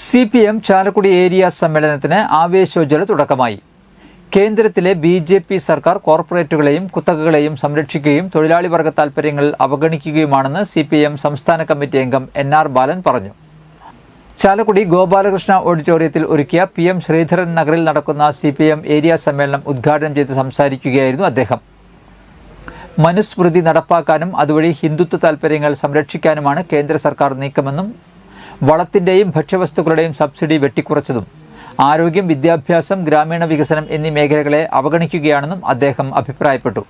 CPM Chalakudy area സമ്മേളനത്തിന് ആവേശോജ്വല തുടക്കമായി. കേന്ദ്രത്തിലെ BJP സർക്കാർ കോർപ്പറേറ്റുകളെയും കുത്തകകളെയും സംരക്ഷിക്കുകയും തൊഴിലാളി വർഗ താൽപര്യങ്ങൾ അവഗണിക്കുകയുമാണെന്ന് CPM സംസ്ഥാന കമ്മിറ്റി അംഗം NR ബാലൻ പറഞ്ഞു. ചാലക്കുടി ഗോപാലകൃഷ്ണ ഓഡിറ്റോറിയത്തിൽ ഒരുക്കിയ PM ശ്രീധരൻ നഗറിൽ നടക്കുന്ന CPM ഏരിയ സമ്മേളനം ഉദ്ഘാടനം ചെയ്ത് സംസാരിക്കുകയായിരുന്നു അദ്ദേഹം. മനുസ്മൃതി നടപ്പാക്കാനും അതുവഴി ഹിന്ദുത്വ താൽപര്യങ്ങൾ സംരക്ഷിക്കാനുമാണ് കേന്ദ്ര സർക്കാർ നീക്കമെന്നും വളത്തിന്റെയും ഭക്ഷ്യവസ്തുക്കളുടെയും സബ്സിഡി വെട്ടിക്കുറച്ചതും ആരോഗ്യം, വിദ്യാഭ്യാസം, ഗ്രാമീണ വികസനം എന്നീ മേഖലകളെ അവഗണിക്കുകയാണെന്നും അദ്ദേഹം അഭിപ്രായപ്പെട്ടു.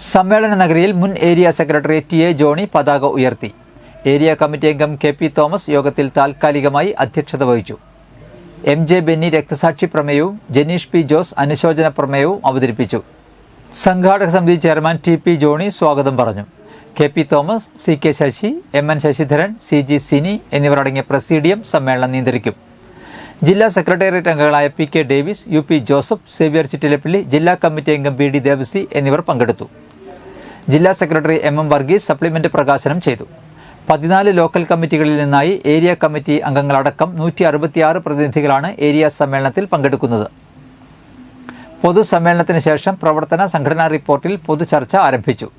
സമ്മേളന നഗരിയിൽ മുൻ ഏരിയ സെക്രട്ടറി TA ജോണി പതാക ഉയർത്തി. ഏരിയ കമ്മിറ്റി അംഗം KP തോമസ് യോഗത്തിൽ താൽക്കാലികമായി അധ്യക്ഷത വഹിച്ചു. MJ ബെന്നി രക്തസാക്ഷി പ്രമേയവും ജനീഷ് P ജോസ് അനുശോചന പ്രമേയവും അവതരിപ്പിച്ചു. സംഘാടക സമിതി ചെയർമാൻ TP ജോണി സ്വാഗതം പറഞ്ഞു. KP Thomas, CK Sasi, MN Sasidharan, CG Sini എന്നിവരടങ്ങിയ പ്രസീഡിയം സമ്മേളനം നിയന്ത്രിക്കും. ജില്ലാ സെക്രട്ടേറിയറ്റ് അംഗങ്ങളായ PK Davis, UP Joseph, Xavier Chittilappally, ജില്ലാ കമ്മിറ്റി അംഗം BD ദേവസി എന്നിവർ പങ്കെടുത്തു. ജില്ലാ സെക്രട്ടറി MM വർഗീസ് സപ്ലിമെന്റ് പ്രകാശനം ചെയ്തു. 14 ലോക്കൽ കമ്മിറ്റികളിൽ നിന്നായി ഏരിയ കമ്മിറ്റി അംഗങ്ങളടക്കം 166 പ്രതിനിധികളാണ് ഏരിയ സമ്മേളനത്തിൽ പങ്കെടുക്കുന്നത്. പൊതുസമ്മേളനത്തിന് ശേഷം പ്രവർത്തന സംഘടനാ റിപ്പോർട്ടിൽ പൊതുചർച്ച ആരംഭിച്ചു.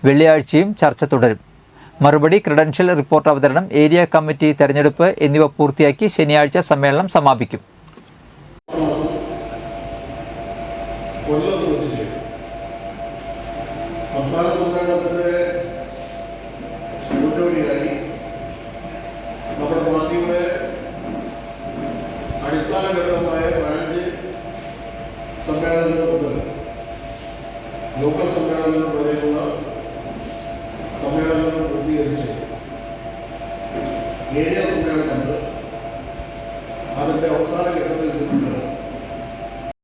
വെള്ളിയാഴ്ചയും ചർച്ച തുടരും. മറുപടി, ക്രെഡൻഷ്യൽ റിപ്പോർട്ട് അവതരണം, ഏരിയ കമ്മിറ്റി തെരഞ്ഞെടുപ്പ് എന്നിവ പൂർത്തിയാക്കി ശനിയാഴ്ച സമ്മേളനം സമാപിക്കും. ലോക്കൽ സമ്മേളനം വരെയുള്ള സമ്മേളനങ്ങൾ പൂർത്തീകരിച്ച് ഏരിയ സമ്മേളനമുണ്ട്. അതിൻ്റെ അവസാന ഘട്ടത്തിൽ നിൽക്കുന്നത്